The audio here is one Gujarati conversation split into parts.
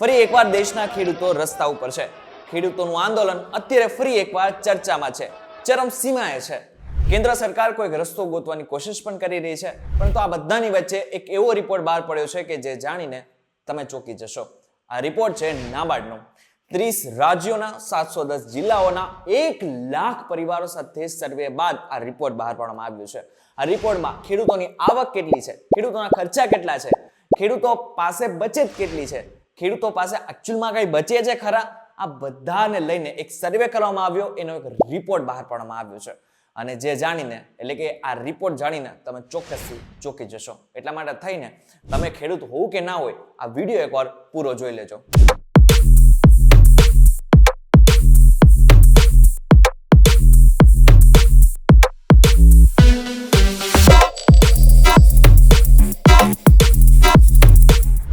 ફરી એકવાર દેશના ખેડૂતો રસ્તા ઉપર છે. ખેડૂતોનું આંદોલન અત્યારે ફરી એકવાર ચર્ચામાં છે, ચરમસીમાએ છે. કેન્દ્ર સરકાર કોઈક રસ્તો ગોતવાની કોશિશ પણ કરી રહી છે, પરંતુ આ બધાની વચ્ચે એક એવો રિપોર્ટ બહાર પડ્યો છે કે જે જાણીને તમે ચોંકી જશો. આ રિપોર્ટ છે નાબાર્ડનો. 30 રાજ્યોના 710 જિલ્લાઓના 1 લાખ પરિવારો સાથે સર્વે બાદ આ રિપોર્ટ બહાર પાડવામાં આવ્યો છે. આ રિપોર્ટમાં ખેડૂતોની આવક કેટલી છે, ખેડૂતોના ખર્ચા કેટલા છે, ખેડૂતો પાસે બચત કેટલી છે, ખેડૂતો પાસે એકચ્યુઅલમાં કઈ બચે છે ખરા, આ બધાને લઈને એક સર્વે કરવામાં આવ્યો, એનો એક રિપોર્ટ બહાર પાડવામાં આવ્યો છે. અને જે જાણીને એટલે કે આ રિપોર્ટ જાણીને તમે ચોક્કસથી ચોંકી જશો. એટલા માટે થઈને તમે ખેડૂત હોવ કે ના હોય, આ વિડીયો એકવાર પૂરો જોઈ લેજો.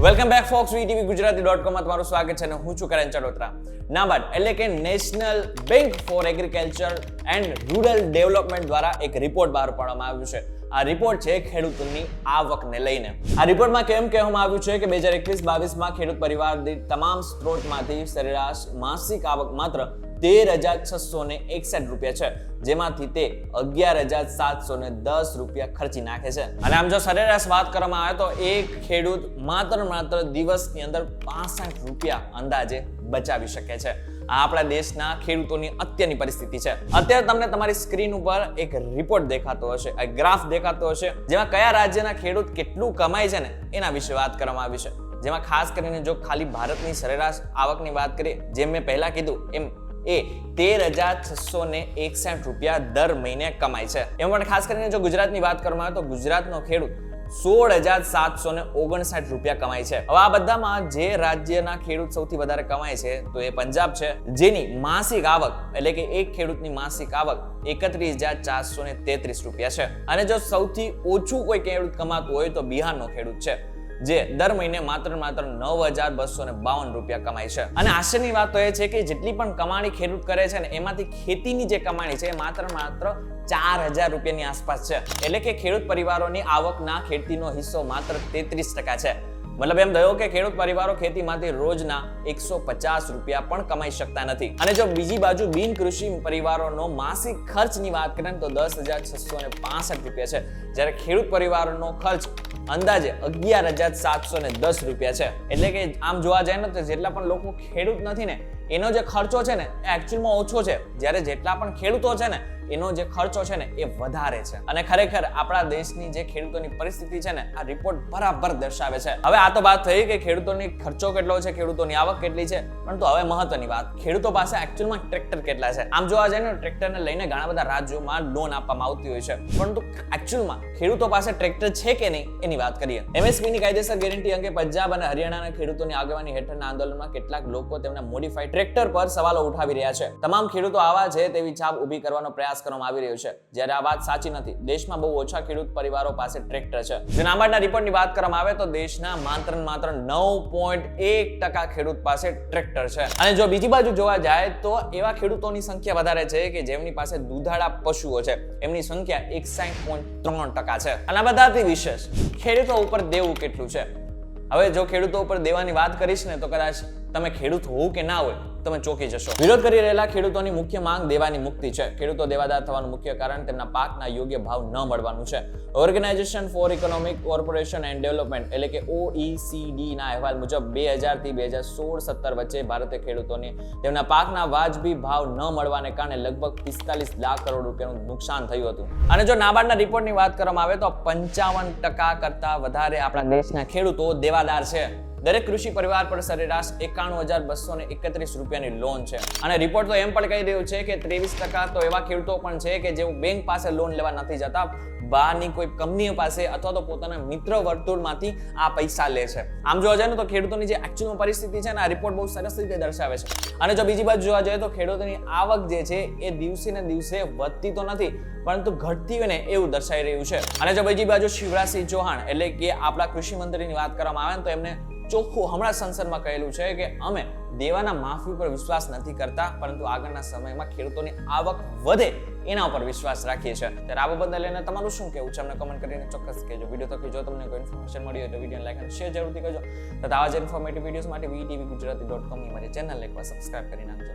વેલકમ બેક ફોક્સ વીટીવી ગુજરાતી.com માં તમારું સ્વાગત છે અને હું છું કરણ ચડોત્રા. નાબાર્ડ એટલે કે national bank four agriculture and rural development દ્વારા એક રિપોર્ટ બહાર પાડવામાં આવ્યો છે. આ રિપોર્ટ છે ખેડૂતોની આવકને લઈને. આ રિપોર્ટમાં કેમ કહેવામાં આવ્યું છે કે 2021-22માં ખેડૂત પરિવાર દીઠ તમામ સ્ત્રોતમાંથી સરેરાશ માસિક આવક માત્ર 13,661 રૂપિયા છે, જેમાંથી તે 11,710 રૂપિયા ખર્ચી નાખે છે. અને આમ જો સરેરાશ વાત કરવામાં આવે તો એક ખેડૂત માત્ર દિવસની અંદર 65 રૂપિયા અંદાજે બચાવી શકે છે. આ આપણા દેશના ખેડૂતોની અત્યારની પરિસ્થિતિ છે. અત્યારે તમને તમારી સ્ક્રીન ઉપર એક રિપોર્ટ દેખાતો હશે, એક ગ્રાફ દેખાતો હશે, જેમાં કયા રાજ્યના ખેડૂત કેટલું કમાય છે ને એના વિશે વાત કરવામાં આવી છે. જેમાં ખાસ કરીને જો ખાલી ભારતની સરેરાશ આવકની વાત કરીએ, જેમ મેં પહેલા કીધું એમ એ 13,661 રૂપિયા દર મહિને કમાય છે. એમાં પણ ખાસ કરીને જો ગુજરાતની વાત કરવામાં આવે તો ગુજરાતનો ખેડૂત 16,759 રૂપિયા કમાય છે. હવે આ બધામાં જે રાજ્યના ખેડૂત સૌથી વધારે કમાય છે તો એ પંજાબ છે, જેની માસિક આવક એટલે કે એક ખેડૂતની માસિક આવક 31,433 રૂપિયા છે. અને જો સૌથી ઓછું કોઈ ખેડૂત કમાતું હોય તો બિહારનો ખેડૂત છે, જે દર મહિને માત્ર 9,252 રૂપિયા કમાય છે. અને આશ્ચર્યની વાત તો એ છે કે જેટલી પણ કમાણી ખેડૂત કરે છે ને એમાંથી ખેતીની જે કમાણી છે એ માત્ર 4,000 રૂપિયાની આસપાસ છે. એટલે કે ખેડૂત પરિવારોની આવકના ખેતીનો હિસ્સો માત્ર 33% છે. મતલબ એમ થયો કે ખેડૂત પરિવારો ખેતીમાંથી રોજના 150 રૂપિયા પણ કમાઈ શકતા નથી. અને જો બીજી બાજુ બિન કૃષિ પરિવારોનો માસિક ખર્ચની વાત કરીએ તો 10,665 રૂપિયા છે, જ્યારે ખેડૂત પરિવારોનો ખર્ચ અંદાજે 11,710 રૂપિયા છે. એટલે કે આમ જોવા જાય ને તો જેટલા પણ લોકો ખેડૂત નથી ને એનો જે ખર્ચો છે ને એ એકચ્યુઅલમાં ઓછો છે, જ્યારે જેટલા પણ ખેડૂતો છે ને એનો જે ખર્ચો છે ને એ વધારે છે. અને ખરેખર આપણા દેશની જે ખેડૂતોની પરિસ્થિતિ છે ને આ રિપોર્ટ બરાબર દર્શાવે છે. હવે આ તો વાત થઈ કે ખેડૂતોની ખર્ચો કેટલો છે, ખેડૂતોની આવક કેટલી છે, પરંતુ હવે મહત્વની વાત, ખેડૂતો પાસે એકચ્યુઅલમાં ટ્રેક્ટર કેટલા છે. આમ જોવા જાય ને ટ્રેક્ટરને લઈને ઘણા બધા રાજ્યોમાં લોન આપવામાં આવતી હોય છે, પરંતુ એકચ્યુઅલમાં ખેડૂતો પાસે ટ્રેક્ટર છે કે નહીં એની વાત કરીએ. એમએસપીની કાયદેસર ગેરંટી અંગે પંજાબ અને હરિયાણાના ખેડૂતોની આગેવાની હેઠળના આંદોલનમાં કેટલાક લોકો તેમના મોડિફાઈડ ટ્રેક્ટર પર સવાલો ઉઠાવી રહ્યા છે. તમામ ખેડૂતો આવા છે તેવી છાપ ઊભી કરવાનો પ્રયાસ કરવામાં આવી રહ્યો છે, જ્યારે આ વાત સાચી નથી. દેશમાં બહુ ઓછા ખેડૂત પરિવારો પાસે ટ્રેક્ટર છે. જો નાબાર્ડના રિપોર્ટની વાત કરવામાં આવે તો દેશના માત્ર 9.1% ખેડૂત પાસે ટ્રેક્ટર છે. અને જો બીજી બાજુ જોવા જાય તો એવા ખેડૂતોની સંખ્યા વધારે છે કે જેમની પાસે દૂધાળા પશુઓ છે, એમની સંખ્યા 61.3% છે. અને બધાથી વિશેષ ખેડૂતો ઉપર દેવું કેટલું છે. હવે જો ખેડૂતો ઉપર દેવાની વાત કરીશ ને તો કદાચ તમે ખેડૂત હોવ કે ના હોય તમે ચોંકી જશો. વિરોધ કરી રહેલા ખેડૂતોની મુખ્ય માંગ દેવાની મુક્તિ છે. ખેડૂતો દેવાદાર થવાનું મુખ્ય કારણ તેમના પાકના યોગ્ય ભાવ ન મળવાનું છે. Organisation for economic corporation and development એટલે કે OECD ના અહેવાલ મુજબ 2000 થી 2016-17 વચ્ચે ભારતે ખેડૂતોને તેમના પાકના વાજબી ભાવ ન મળવાને કારણે લગભગ 45 લાખ કરોડ રૂપિયાનું નુકસાન થયું હતું. અને જો નાબાર્ડના રિપોર્ટની વાત કરવામાં આવે તો 55% કરતા વધારે આપણા દેશના ખેડૂતો દેવાદાર છે. દરેક કૃષિ પરિવાર પર સરેરાશ 91,231 રૂપિયાની લોન છે. અને રિપોર્ટ તો એમ પણ કહી રહ્યું છે કે 23% તો એવા ખેડૂતો પણ છે કે જેઓ બેંક પાસે લોન લેવા નથી જતા, બહારની કોઈ કંપનીઓ પાસે અથવા તો પોતાના મિત્ર વર્તુળમાંથી આ પૈસા લે છે. આમ જોવા જાય ને તો ખેડૂતોની જે એકચ્યુઅલ પરિસ્થિતિ છે ને આ રિપોર્ટ બહુ સરસ રીતે દર્શાવે છે. અને જો બીજી બાજુ જોવા જઈએ તો ખેડૂતોની આવક જે છે એ દિવસે ને દિવસે વધતી તો નથી પરંતુ ઘટતી હોય ને એવું દર્શાઈ રહ્યું છે. અને જો બીજી બાજુ શિવરાજસિંહ ચૌહાણ એટલે કે આપણા કૃષિ મંત્રીની વાત કરવામાં આવે તો એમને ચોખ્ખું હમણાં સંસદમાં કહેલું છે કે અમે દેવાના માફી પર વિશ્વાસ નથી કરતા, પરંતુ આગળના સમયમાં ખેડૂતોની આવક વધે એના ઉપર વિશ્વાસ રાખીએ છીએ. ત્યારે આ બાબતને લઈને તમારું શું કહેવું છે અમને કમેન્ટ કરીને ચોક્કસ કહેજો. વિડીયો થકી જો તમને કોઈ ઇન્ફોર્મેશન મળી હોય તો વિડીયો લાઈક અને શેર જરૂરથી કરજો. તથા આવા જ ઇન્ફોર્મેટિવ વિડીયોઝ માટે VTV Gujarati.com ની મારી ચેનલ એકવાર સબસ્ક્રાઇબ કરી નાખજો.